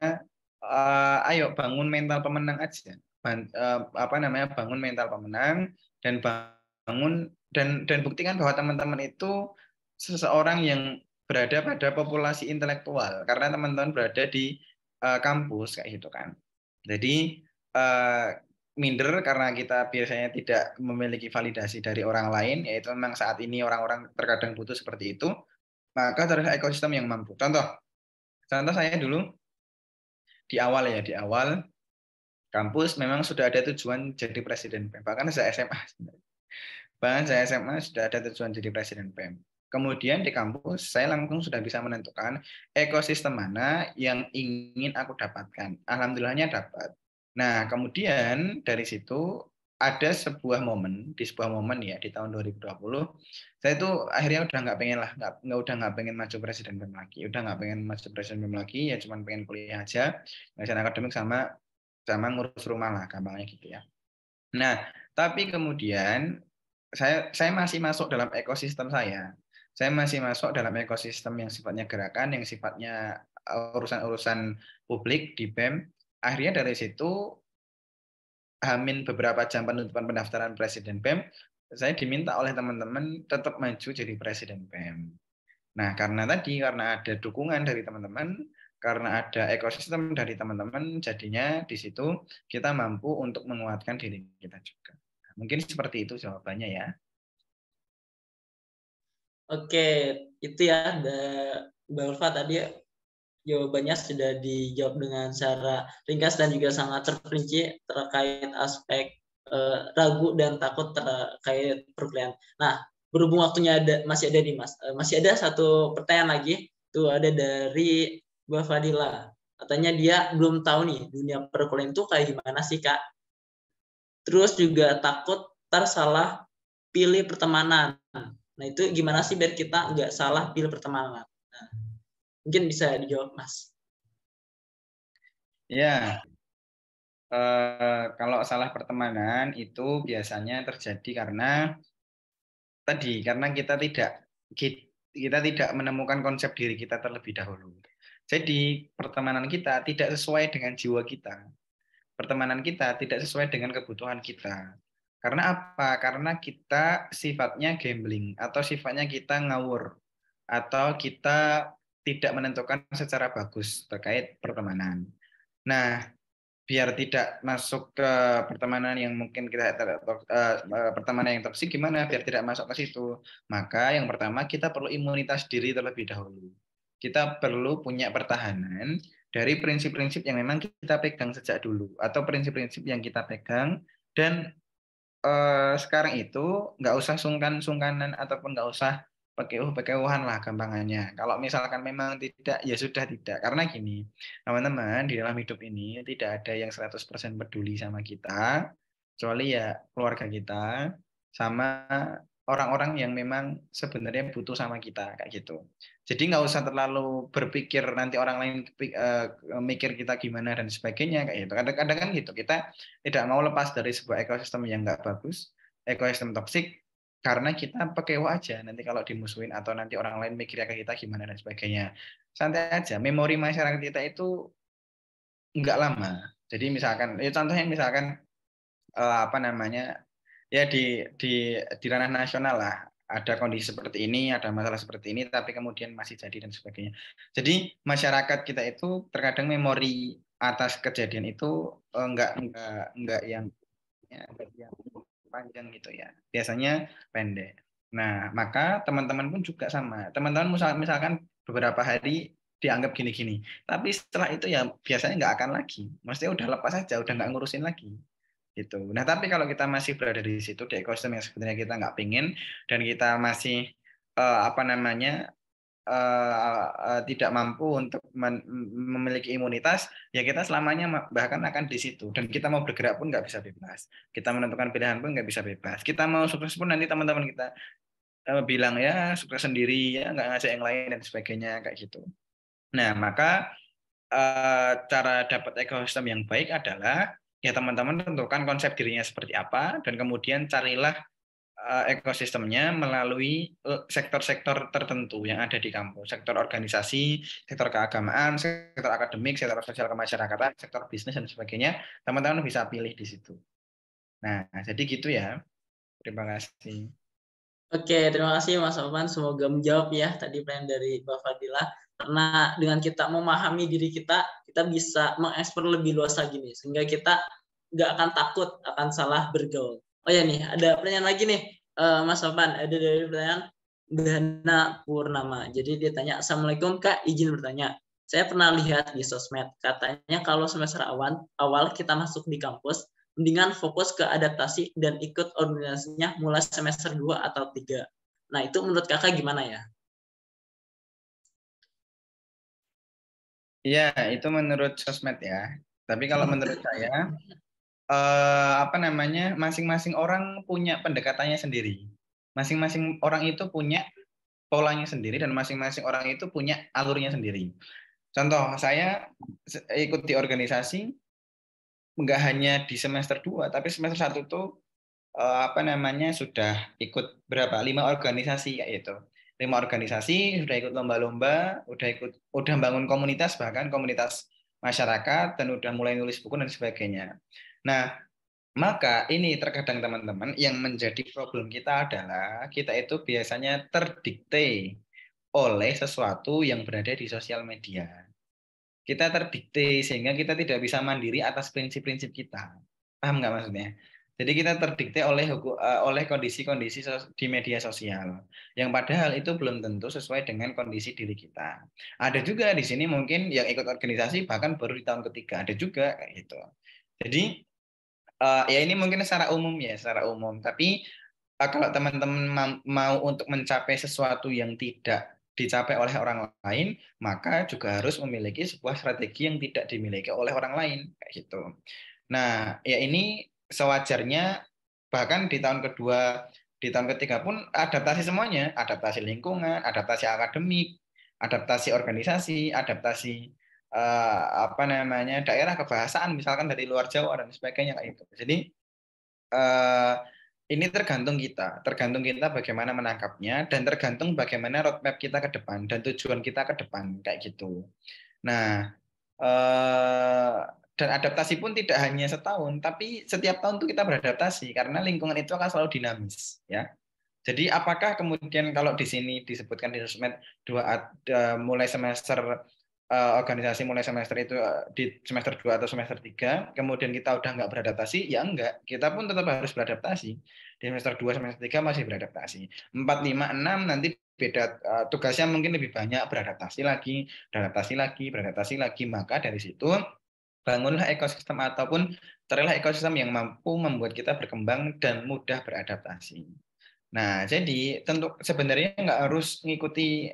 ayo bangun mental pemenang aja. Bangun mental pemenang dan bangun dan buktikan bahwa teman-teman itu seseorang yang berada pada populasi intelektual karena teman-teman berada di kampus kayak gitu kan. Jadi minder karena kita biasanya tidak memiliki validasi dari orang lain, yaitu memang saat ini orang-orang terkadang butuh seperti itu. Maka carilah ekosistem yang mampu. Contoh saya dulu di awal kampus memang sudah ada tujuan jadi presiden PEM. Bahkan saya SMA. Sudah ada tujuan jadi presiden PEM. Kemudian di kampus saya langsung sudah bisa menentukan ekosistem mana yang ingin aku dapatkan. Alhamdulillahnya dapat. Nah, kemudian dari situ ada di sebuah momen ya di tahun 2020 saya itu akhirnya udah nggak pengen lah nggak pengen maju presiden BEM lagi, ya cuma pengen kuliah aja, ngajarin akademik sama ngurus rumah lah gampangnya gitu ya. Nah, tapi kemudian saya masih masuk dalam ekosistem saya masih masuk dalam ekosistem yang sifatnya gerakan, yang sifatnya urusan-urusan publik di BEM. Akhirnya dari situ Hamin beberapa jam penutupan pendaftaran presiden PEM, saya diminta oleh teman-teman tetap maju jadi presiden PEM. Nah, karena ada dukungan dari teman-teman, karena ada ekosistem dari teman-teman, jadinya di situ kita mampu untuk menguatkan diri kita juga. Mungkin seperti itu jawabannya ya. Oke, itu ya Mbak Ulfa tadi jawabannya sudah dijawab dengan secara ringkas dan juga sangat terperinci terkait aspek ragu dan takut terkait perkuliahan. Nah, berhubung waktunya masih ada nih Mas, masih ada satu pertanyaan lagi, itu ada dari Mbak Fadila. Katanya dia belum tahu nih dunia perkuliahan itu kayak gimana sih Kak. Terus juga takut salah pilih pertemanan. Nah itu gimana sih biar kita nggak salah pilih pertemanan? Nah, mungkin bisa dijawab Mas. Ya, kalau salah pertemanan itu biasanya terjadi karena kita tidak menemukan konsep diri kita terlebih dahulu. Jadi pertemanan kita tidak sesuai dengan jiwa kita. Pertemanan kita tidak sesuai dengan kebutuhan kita. Karena apa? Karena kita sifatnya gambling atau sifatnya kita ngawur atau kita tidak menentukan secara bagus terkait pertemanan. Nah, biar tidak masuk ke pertemanan yang mungkin pertemanan yang toksik gimana biar tidak masuk ke situ, maka yang pertama kita perlu imunitas diri terlebih dahulu. Kita perlu punya pertahanan dari prinsip-prinsip yang memang kita pegang sejak dulu atau prinsip-prinsip yang kita pegang dan sekarang itu nggak usah sungkan-sungkanan ataupun nggak usah pakai lah gampangannya. Kalau misalkan memang tidak, ya sudah tidak. Karena gini, teman-teman, di dalam hidup ini tidak ada yang 100% peduli sama kita, kecuali ya keluarga kita, sama orang-orang yang memang sebenarnya butuh sama kita, kayak gitu. Jadi nggak usah terlalu berpikir nanti orang lain mikir kita gimana dan sebagainya, kayak gitu. Kadang-kadang kan gitu, kita tidak mau lepas dari sebuah ekosistem yang nggak bagus, ekosistem toksik, karena kita pekewa aja nanti kalau dimusuhin atau nanti orang lain mikirnya ke kita gimana dan sebagainya. Santai aja, memori masyarakat kita itu nggak lama. Jadi misalkan, ya contohnya misalkan ya di ranah nasional lah ada kondisi seperti ini, ada masalah seperti ini, tapi kemudian masih jadi dan sebagainya. Jadi masyarakat kita itu terkadang memori atas kejadian itu enggak yang panjang gitu ya. Biasanya pendek. Nah, maka teman-teman pun juga sama. Teman-teman misalkan beberapa hari dianggap gini-gini. Tapi setelah itu ya biasanya nggak akan lagi. Maksudnya udah lepas aja, udah nggak ngurusin lagi. Gitu. Nah, tapi kalau kita masih berada di situ, di ekosistem yang sebenarnya kita nggak pingin, dan kita masih tidak mampu untuk memiliki imunitas, ya kita selamanya bahkan akan di situ. Dan kita mau bergerak pun nggak bisa bebas. Kita menentukan pilihan pun nggak bisa bebas. Kita mau sukses pun nanti teman-teman kita bilang ya sukses sendiri, ya nggak ngajak yang lain dan sebagainya kayak gitu. Nah, maka cara dapat ekosistem yang baik adalah ya teman-teman tentukan konsep dirinya seperti apa dan kemudian carilah ekosistemnya melalui sektor-sektor tertentu yang ada di kampus, sektor organisasi, sektor keagamaan, sektor akademik, sektor sosial kemasyarakatan, sektor bisnis dan sebagainya. Teman-teman bisa pilih di situ. Nah, jadi gitu ya. Terima kasih. Oke, terima kasih Mas Sofwan. Semoga menjawab ya tadi pertanyaan dari Mbak Fadila. Karena dengan kita memahami diri kita bisa mengeksplor lebih luas lagi nih. Sehingga kita nggak akan takut akan salah bergaul. Oh ya nih, ada pertanyaan lagi nih Mas Sofwan. Ada dari pertanyaan Dana Purnama. Jadi dia tanya, Assalamualaikum Kak, izin bertanya. Saya pernah lihat di sosmed, katanya kalau semester awal kita masuk di kampus, mendingan fokus ke adaptasi dan ikut organisasinya mulai semester 2 atau 3. Nah, itu menurut kakak gimana ya? Iya, itu menurut sosmed ya. Tapi kalau menurut saya, masing-masing orang punya pendekatannya sendiri. Masing-masing orang itu punya polanya sendiri dan masing-masing orang itu punya alurnya sendiri. Contoh, saya ikut di organisasi nggak hanya di semester 2, tapi semester 1 tuh sudah ikut berapa? 5 organisasi kayak itu. 5 organisasi, sudah ikut lomba-lomba, udah bangun komunitas, bahkan komunitas masyarakat, dan udah mulai nulis buku dan sebagainya. Nah, maka ini terkadang teman-teman yang menjadi problem kita adalah kita itu biasanya terdikte oleh sesuatu yang berada di sosial media. Kita terdikte sehingga kita tidak bisa mandiri atas prinsip-prinsip kita. Paham nggak maksudnya? Jadi kita terdikte oleh kondisi-kondisi di media sosial, yang padahal itu belum tentu sesuai dengan kondisi diri kita. Ada juga di sini mungkin yang ikut organisasi bahkan baru di tahun ketiga, ada juga kayak gitu. Jadi ya ini mungkin secara umum ya, secara umum. Tapi kalau teman-teman mau untuk mencapai sesuatu yang tidak dicapai oleh orang lain, maka juga harus memiliki sebuah strategi yang tidak dimiliki oleh orang lain, kayak gitu. Nah, ya ini sewajarnya, bahkan di tahun kedua, di tahun ketiga pun adaptasi semuanya, adaptasi lingkungan, adaptasi akademik, adaptasi organisasi, adaptasi daerah kebahasaan misalkan dari luar Jawa dan sebagainya kayak gitu. Jadi ini tergantung kita bagaimana menangkapnya dan tergantung bagaimana roadmap kita ke depan dan tujuan kita ke depan kayak gitu. Nah, dan adaptasi pun tidak hanya setahun, tapi setiap tahun tuh kita beradaptasi karena lingkungan itu akan selalu dinamis, ya. Jadi apakah kemudian kalau di sini disebutkan di sosmed mulai semester organisasi mulai semester itu di semester 2 atau semester 3, kemudian kita udah nggak beradaptasi, ya enggak. Kita pun tetap harus beradaptasi. Di semester 2, semester 3 masih beradaptasi. 4, 5, 6 nanti beda tugasnya mungkin lebih banyak, beradaptasi lagi, beradaptasi lagi, beradaptasi lagi. Maka dari situ bangunlah ekosistem ataupun carilah ekosistem yang mampu membuat kita berkembang dan mudah beradaptasi. Nah, jadi tentu sebenarnya nggak harus mengikuti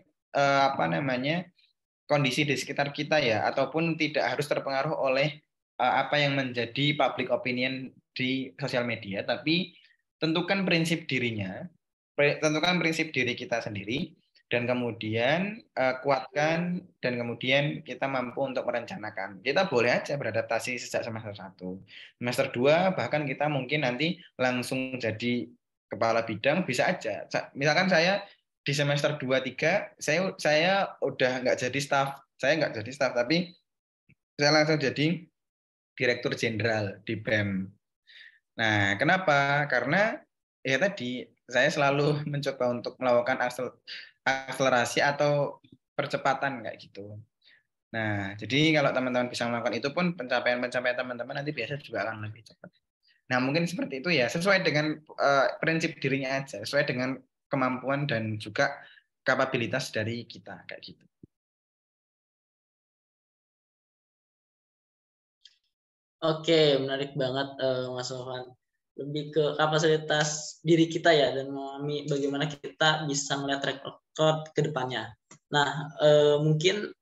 kondisi di sekitar kita ya, ataupun tidak harus terpengaruh oleh apa yang menjadi public opinion di sosial media, tapi tentukan prinsip dirinya, tentukan prinsip diri kita sendiri, dan kemudian kuatkan, dan kemudian kita mampu untuk merencanakan. Kita boleh aja beradaptasi sejak semester 1. Semester 2 bahkan kita mungkin nanti langsung jadi kepala bidang, bisa aja. Misalkan saya di semester 2, 3, saya udah nggak jadi staff. Saya nggak jadi staff, tapi saya langsung jadi direktur jenderal di BEM. Nah, kenapa? Karena ya tadi saya selalu mencoba untuk melakukan akselerasi atau percepatan kayak gitu. Nah, jadi kalau teman-teman bisa melakukan itu pun pencapaian-pencapaian teman-teman nanti biasa juga akan lebih cepat. Nah, mungkin seperti itu ya, sesuai dengan prinsip dirinya aja, sesuai dengan kemampuan dan juga kapabilitas dari kita kayak gitu. Oke, menarik banget Mas Sofwan. lebih ke kapasitas diri kita ya, dan memahami bagaimana kita bisa melihat track record ke depannya. Nah, mungkin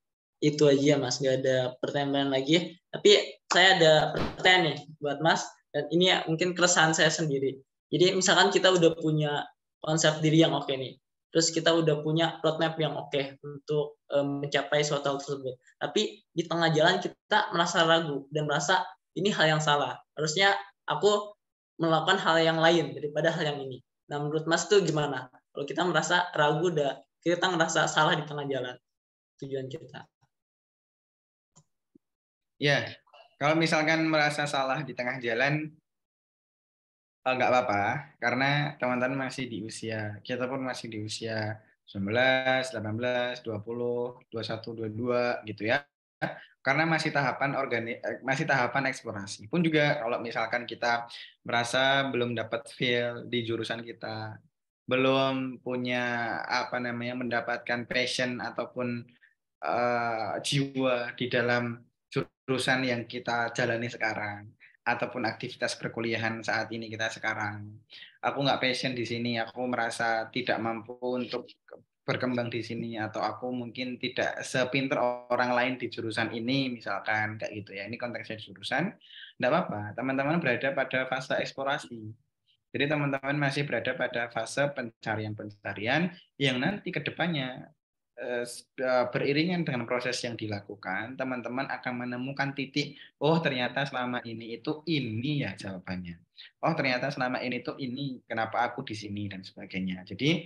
itu aja Mas, nggak ada pertanyaan lagi. Tapi saya ada pertanyaan nih buat Mas, dan ini ya mungkin keresahan saya sendiri. Jadi misalkan kita udah punya konsep diri yang oke nih, terus kita udah punya roadmap yang oke untuk mencapai suatu hal tersebut. Tapi di tengah jalan kita merasa ragu dan merasa ini hal yang salah. Harusnya aku melakukan hal yang lain daripada hal yang ini. Nah, menurut Mas itu gimana? Kalau kita merasa ragu, kita merasa salah di tengah jalan tujuan kita. Ya, kalau misalkan merasa salah di tengah jalan, nggak apa-apa, karena teman-teman masih di usia, kita pun masih di usia 19, 18, 20, 21, 22 gitu ya. Karena masih tahapan eksplorasi. Pun juga kalau misalkan kita merasa belum dapat feel di jurusan kita, belum punya mendapatkan passion ataupun jiwa di dalam jurusan yang kita jalani sekarang, ataupun aktivitas perkuliahan saat ini kita sekarang. Aku nggak passion di sini, aku merasa tidak mampu untuk berkembang di sini, atau aku mungkin tidak sepinter orang lain di jurusan ini, misalkan kayak gitu ya. Ini konteksnya jurusan, nggak apa-apa. Teman-teman berada pada fase eksplorasi. Jadi teman-teman masih berada pada fase pencarian-pencarian yang nanti ke depannya beriringan dengan proses yang dilakukan, teman-teman akan menemukan titik, oh ternyata selama ini itu ini ya jawabannya. Oh ternyata selama ini tuh ini, kenapa aku di sini dan sebagainya. Jadi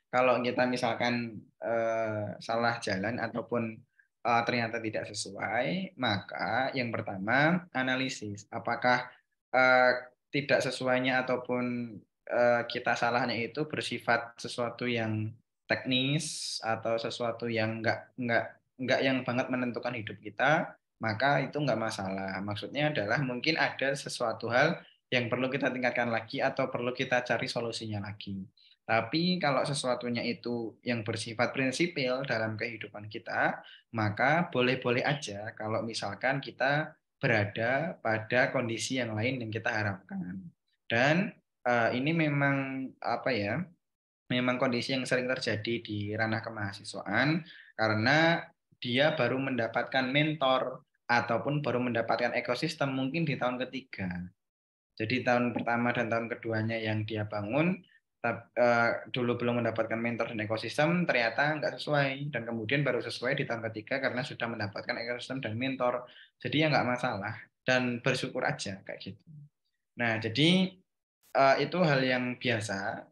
kalau kita misalkan salah jalan ataupun ternyata tidak sesuai, maka yang pertama analisis apakah tidak sesuainya ataupun kita salahnya itu bersifat sesuatu yang teknis atau sesuatu yang nggak yang banget menentukan hidup kita, maka itu nggak masalah. Maksudnya adalah mungkin ada sesuatu hal yang perlu kita tingkatkan lagi atau perlu kita cari solusinya lagi. Tapi kalau sesuatunya itu yang bersifat prinsipil dalam kehidupan kita, maka boleh-boleh aja kalau misalkan kita berada pada kondisi yang lain yang kita harapkan. Dan ini memang memang kondisi yang sering terjadi di ranah kemahasiswaan, karena dia baru mendapatkan mentor ataupun baru mendapatkan ekosistem mungkin di tahun ketiga. Jadi tahun pertama dan tahun keduanya yang dia bangun, dulu belum mendapatkan mentor dan ekosistem, ternyata nggak sesuai. Dan kemudian baru sesuai di tahun ketiga karena sudah mendapatkan ekosistem dan mentor. Jadi ya nggak masalah. Dan bersyukur aja kayak gitu. Nah, jadi itu hal yang biasa,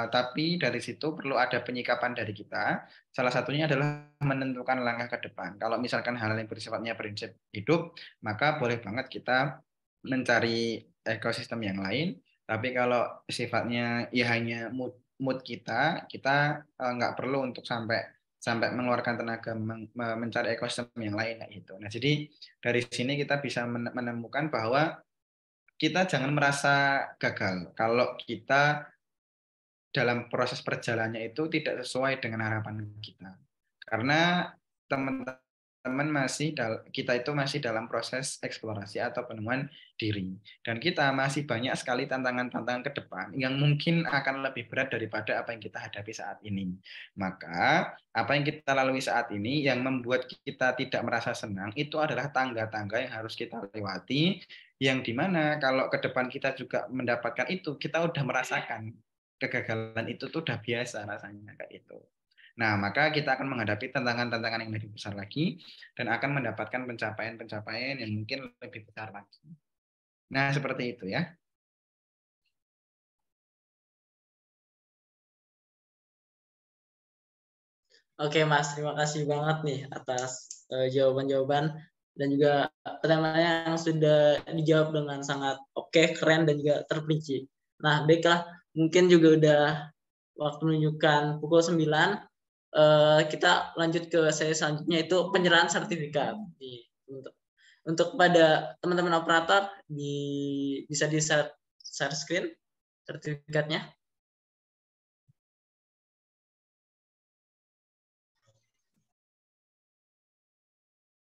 tapi dari situ perlu ada penyikapan dari kita. Salah satunya adalah menentukan langkah ke depan. Kalau misalkan hal yang bersifatnya prinsip hidup, maka boleh banget kita mencari ekosistem yang lain. Tapi kalau sifatnya ya hanya mood kita, nggak perlu untuk sampai mengeluarkan tenaga mencari ekosistem yang lain kayak gitu. Nah, jadi dari sini kita bisa menemukan bahwa kita jangan merasa gagal kalau kita dalam proses perjalanannya itu tidak sesuai dengan harapan kita. Karena teman-teman kita itu masih dalam proses eksplorasi atau penemuan diri. Dan kita masih banyak sekali tantangan-tantangan ke depan yang mungkin akan lebih berat daripada apa yang kita hadapi saat ini. Maka apa yang kita lalui saat ini yang membuat kita tidak merasa senang itu adalah tangga-tangga yang harus kita lewati, yang dimana kalau ke depan kita juga mendapatkan itu, kita udah merasakan kegagalan itu tuh udah biasa rasanya kayak itu. Nah, maka kita akan menghadapi tantangan-tantangan yang lebih besar lagi dan akan mendapatkan pencapaian-pencapaian yang mungkin lebih besar lagi. Nah, seperti itu ya. Oke Mas, terima kasih banget nih atas jawaban-jawaban dan juga pertanyaan yang sudah dijawab dengan sangat oke, keren dan juga terperinci. Nah, baiklah, mungkin juga udah waktu menunjukkan pukul 9. Kita lanjut ke sesi selanjutnya, itu penyerahan sertifikat. Untuk pada teman-teman operator bisa di share screen sertifikatnya.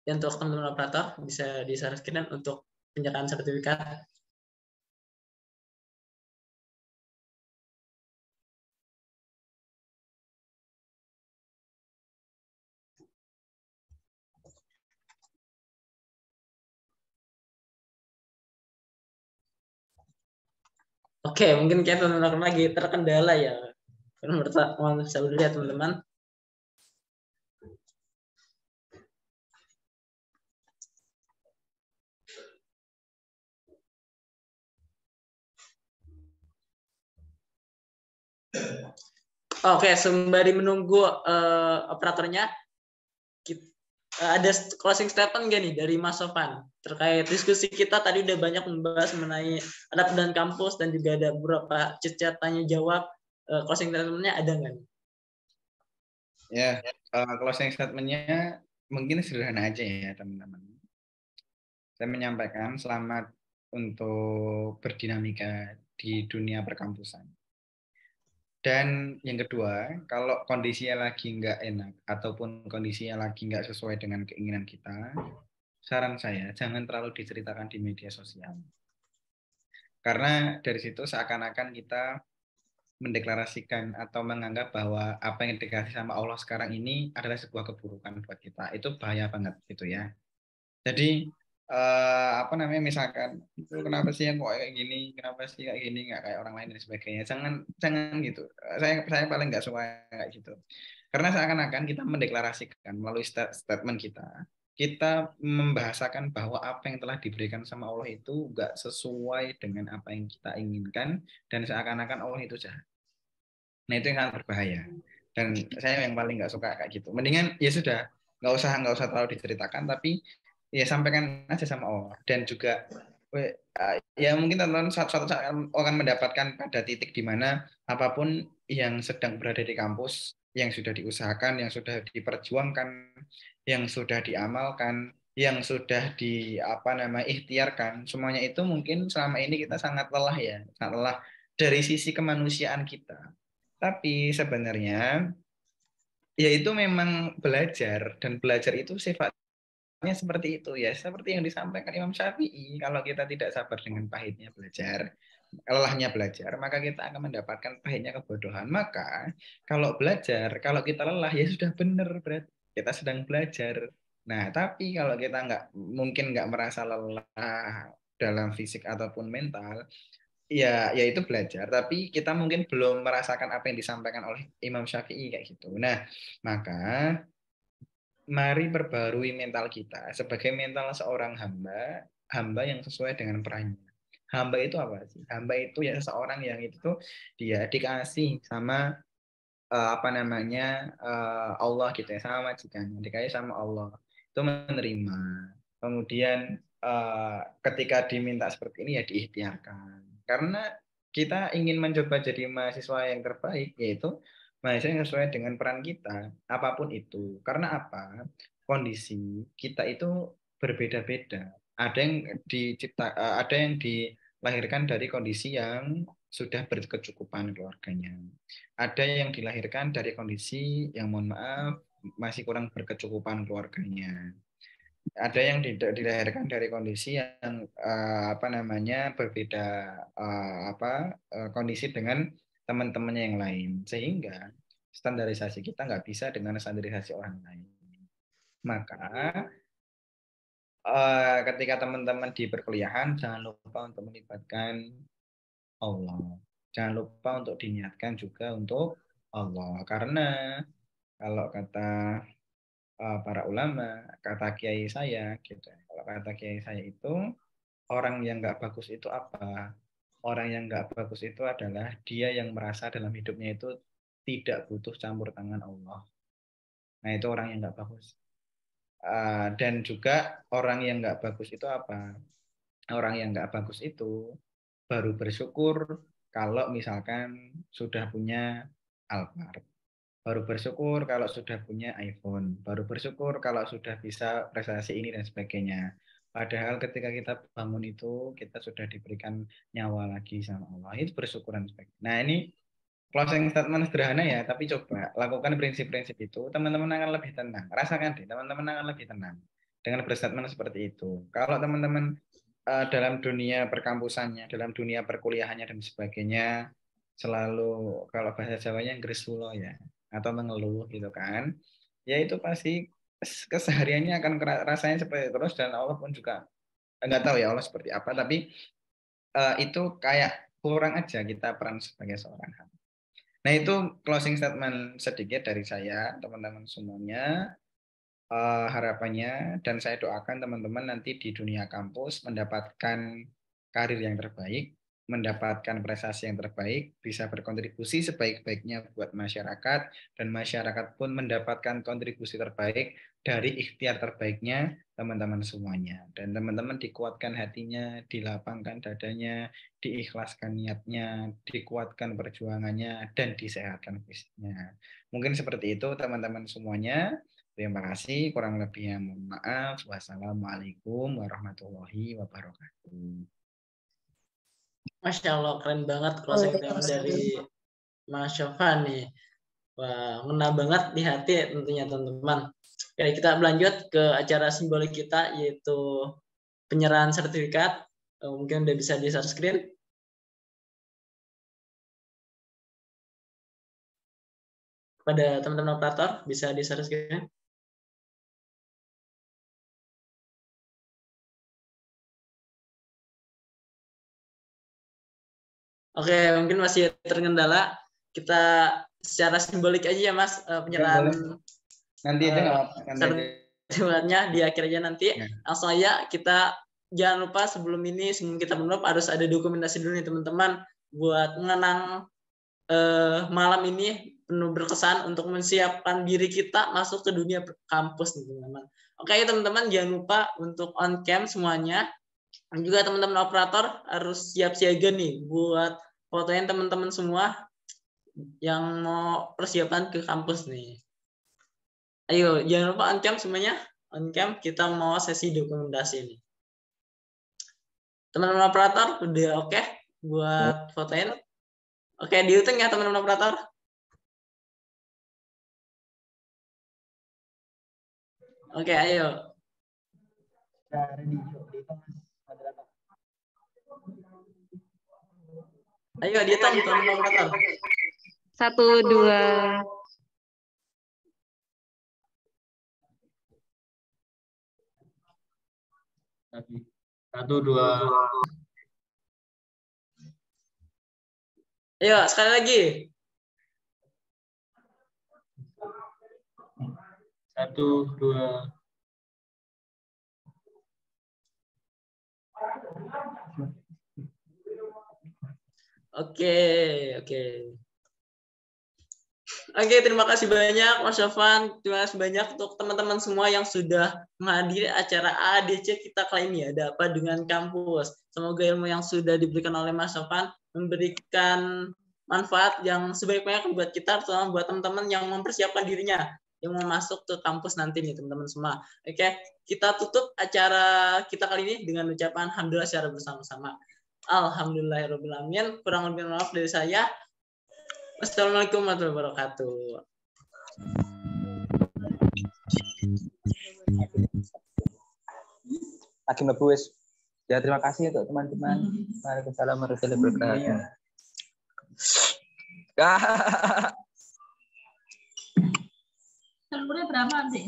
Dan untuk teman-teman operator bisa di share screen untuk penyerahan sertifikat. Oke, mungkin kita teman-teman lagi terkendala ya. Menurut saya dulu ya teman-teman. Oke, sembari menunggu operatornya, ada closing statement gak nih dari Mas Sofan terkait diskusi kita tadi udah banyak membahas mengenai adab dan kampus dan juga ada beberapa chat tanya jawab. Closing statementnya ada nggak nih? Ya, closing statement-nya mungkin sederhana aja ya teman-teman. Saya menyampaikan selamat untuk berdinamika di dunia perkampusan. Dan yang kedua, kalau kondisinya lagi nggak enak ataupun kondisinya lagi nggak sesuai dengan keinginan kita, saran saya jangan terlalu diceritakan di media sosial. Karena dari situ seakan-akan kita mendeklarasikan atau menganggap bahwa apa yang dikasih sama Allah sekarang ini adalah sebuah keburukan buat kita. Itu bahaya banget gitu ya. Jadi apa namanya misalkan itu kenapa sih yang kok kayak gini, kenapa sih kayak gini nggak kayak orang lain dan sebagainya. Jangan jangan gitu. Saya paling nggak suka kayak gitu. Karena seakan-akan kita mendeklarasikan melalui statement kita membahasakan bahwa apa yang telah diberikan sama Allah itu nggak sesuai dengan apa yang kita inginkan dan seakan-akan Allah itu jahat. Nah itu yang sangat berbahaya. Dan saya yang paling nggak suka kayak gitu. Mendingan ya sudah nggak usah terlalu diceritakan, tapi ya sampaikan aja sama Allah. Dan juga ya mungkin teman-teman suatu saat akan mendapatkan pada titik di mana apapun yang sedang berada di kampus, yang sudah diusahakan, yang sudah diperjuangkan, yang sudah diamalkan, yang sudah ikhtiarkan, semuanya itu mungkin selama ini kita sangat lelah ya, sangat lelah dari sisi kemanusiaan kita. Tapi sebenarnya ya itu memang belajar dan belajar itu sifatnya seperti itu ya, seperti yang disampaikan Imam Syafi'i, kalau kita tidak sabar dengan pahitnya belajar, lelahnya belajar, maka kita akan mendapatkan pahitnya kebodohan. Maka kalau belajar, kalau kita lelah ya sudah benar berarti kita sedang belajar. Nah, tapi kalau kita mungkin nggak merasa lelah dalam fisik ataupun mental, ya itu belajar, tapi kita mungkin belum merasakan apa yang disampaikan oleh Imam Syafi'i kayak gitu. Nah, maka mari perbarui mental kita sebagai mental seorang hamba, hamba yang sesuai dengan perannya. Hamba itu apa sih? Hamba itu ya seseorang yang itu tuh dia dikasih sama Allah gitu ya, sama majikan, dikasih sama Allah. Itu menerima. Kemudian ketika diminta seperti ini ya diikhtiarkan. Karena kita ingin mencoba jadi mahasiswa yang terbaik, yaitu mahasiswa yang sesuai dengan peran kita, apapun itu. Karena apa? Kondisi kita itu berbeda-beda. Ada yang dilahirkan dari kondisi yang sudah berkecukupan keluarganya. Ada yang dilahirkan dari kondisi yang mohon maaf masih kurang berkecukupan keluarganya. Ada yang dilahirkan dari kondisi yang berbeda kondisi dengan teman-temannya yang lain, sehingga standarisasi kita nggak bisa dengan standarisasi orang lain. Maka ketika teman-teman di perkuliahan jangan lupa untuk melibatkan Allah. Jangan lupa untuk diniatkan juga untuk Allah. Karena kalau kata para ulama, kata kiai saya, gitu. Kalau kata kiai saya itu, orang yang nggak bagus itu apa? Orang yang nggak bagus itu adalah dia yang merasa dalam hidupnya itu tidak butuh campur tangan Allah. Nah itu orang yang nggak bagus. Dan juga orang yang nggak bagus itu apa? Orang yang nggak bagus itu baru bersyukur kalau misalkan sudah punya Alphard. Baru bersyukur kalau sudah punya iPhone. Baru bersyukur kalau sudah bisa prestasi ini dan sebagainya. Padahal ketika kita bangun itu, kita sudah diberikan nyawa lagi sama Allah. Itu bersyukuran sebagainya. Nah ini closing statement sederhana ya, tapi coba lakukan prinsip-prinsip itu, teman-teman akan lebih tenang. Rasakan deh, teman-teman akan lebih tenang dengan berstatement seperti itu. Kalau teman-teman dalam dunia perkampusannya, dalam dunia perkuliahannya dan sebagainya, selalu kalau bahasa Jawanya gresula ya, atau mengeluh gitu kan, ya itu pasti kesehariannya akan rasanya seperti terus dan Allah pun juga nggak tahu ya Allah seperti apa, tapi itu kayak kurang aja kita peran sebagai seorang hamba. Nah, itu closing statement sedikit dari saya, teman-teman semuanya. Harapannya dan saya doakan teman-teman nanti di dunia kampus mendapatkan karir yang terbaik, mendapatkan prestasi yang terbaik, bisa berkontribusi sebaik-baiknya buat masyarakat, dan masyarakat pun mendapatkan kontribusi terbaik dari ikhtiar terbaiknya teman-teman semuanya. Dan teman-teman dikuatkan hatinya, dilapangkan dadanya, diikhlaskan niatnya, dikuatkan perjuangannya, dan disehatkan fisiknya. Mungkin seperti itu teman-teman semuanya. Terima kasih, kurang lebihnya mohon maaf. Wassalamualaikum warahmatullahi wabarakatuh. Masya Allah, keren banget closing statement dari Mas Syafan nih. Wah, ngena banget di hati tentunya teman-teman. Oke, kita berlanjut ke acara simbolik kita, yaitu penyerahan sertifikat. Mungkin udah bisa di share screen. Pada teman-teman operator, bisa di share screen. Oke, mungkin masih terkendala. Kita secara simbolik aja ya Mas, penyerahan nanti aja nggak apa-apa. sertifikatnya di akhir aja nanti. Ya. Langsung aja kita jangan lupa sebelum kita menutup harus ada dokumentasi dulu nih teman-teman buat mengenang malam ini penuh berkesan untuk menyiapkan diri kita masuk ke dunia kampus nih teman-teman. Oke teman-teman, jangan lupa untuk on cam semuanya. Dan juga teman-teman operator harus siap siaga nih buat fotoin teman-teman semua yang mau persiapan ke kampus nih. Ayo, jangan lupa on cam semuanya. On cam, kita mau sesi dokumentasi ini. Teman-teman operator, udah oke buat fotoin? Oke, dihitung ya teman-teman operator. Oke, ayo. Ayo, dihitung teman-teman operator. 1, 2. Lagi. 1, 2. Ayo, sekali lagi. 1, 2. Oke. Oke, terima kasih banyak Mas Sofan. Terima kasih banyak untuk teman-teman semua yang sudah menghadiri acara ADC kita kali ini. Ada apa dengan kampus? Semoga ilmu yang sudah diberikan oleh Mas Sofan memberikan manfaat yang sebaik-baiknya buat kita, terutama buat teman-teman yang mempersiapkan dirinya yang mau masuk ke kampus nanti nih teman-teman semua. Oke, kita tutup acara kita kali ini dengan ucapan alhamdulillah secara bersama-sama. Alhamdulillahirobbilalamin. Kurang lebih maaf dari saya. Assalamualaikum warahmatullahi wabarakatuh. Lagi ngebus. Ya, terima kasih untuk teman-teman. Waalaikumsalam warahmatullahi wabarakatuh. Telurnya berapa, Adik?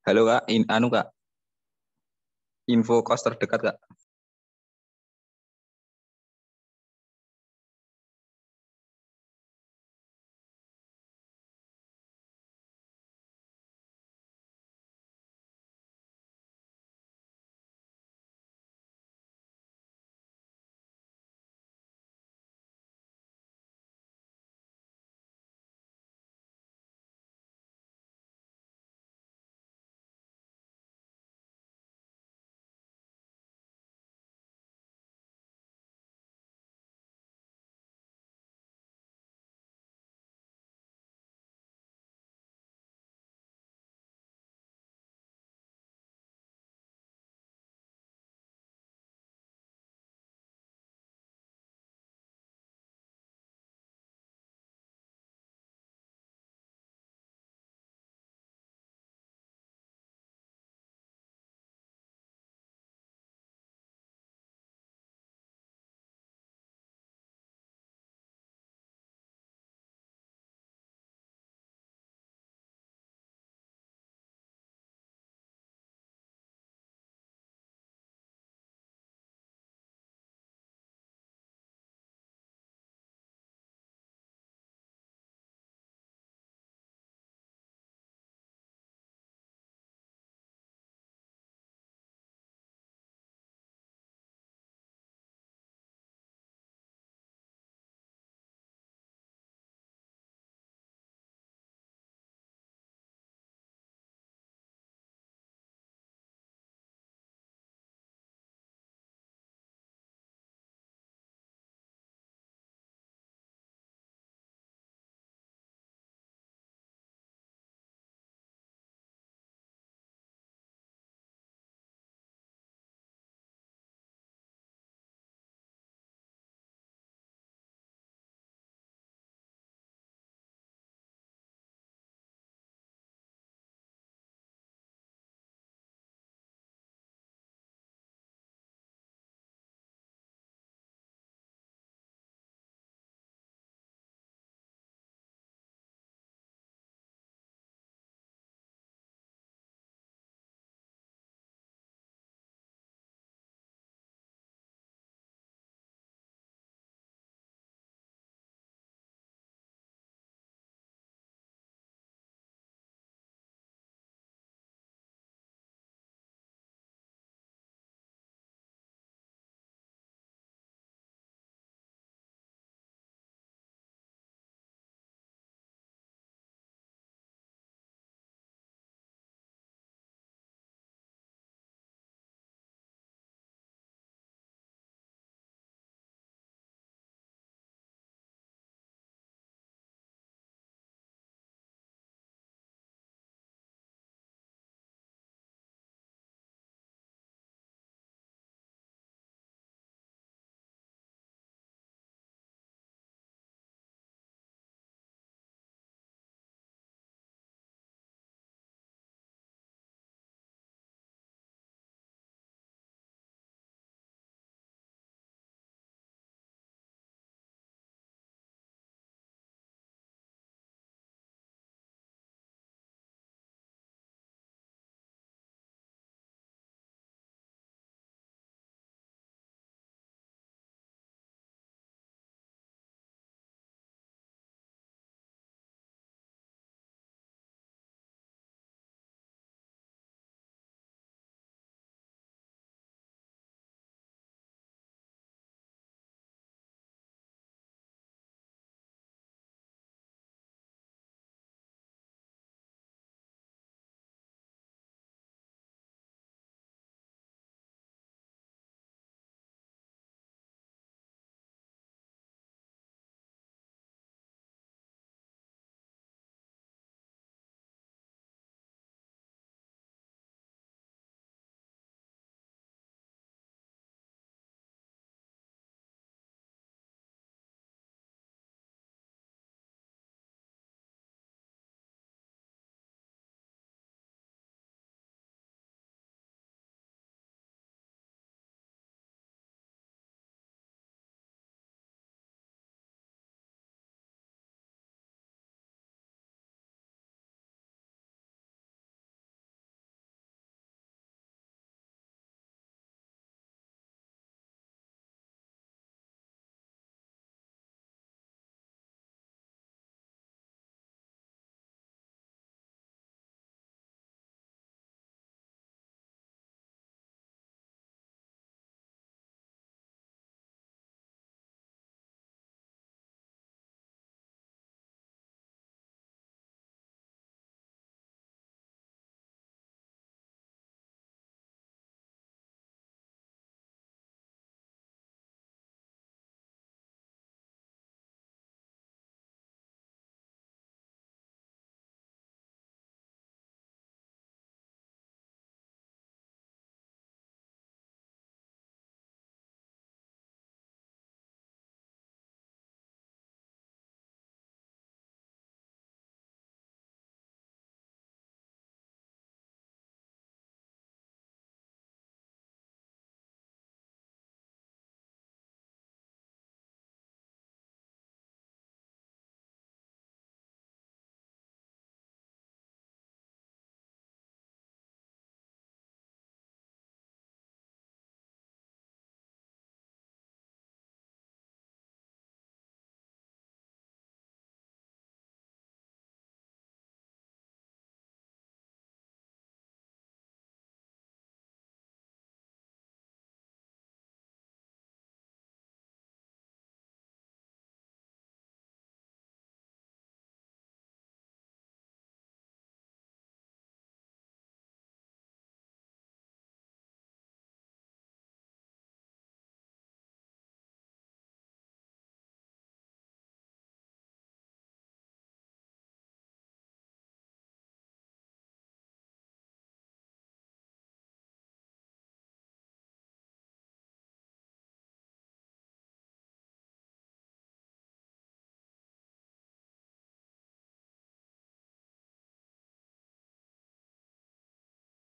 Halo Kak, Kak. Info kos terdekat Kak.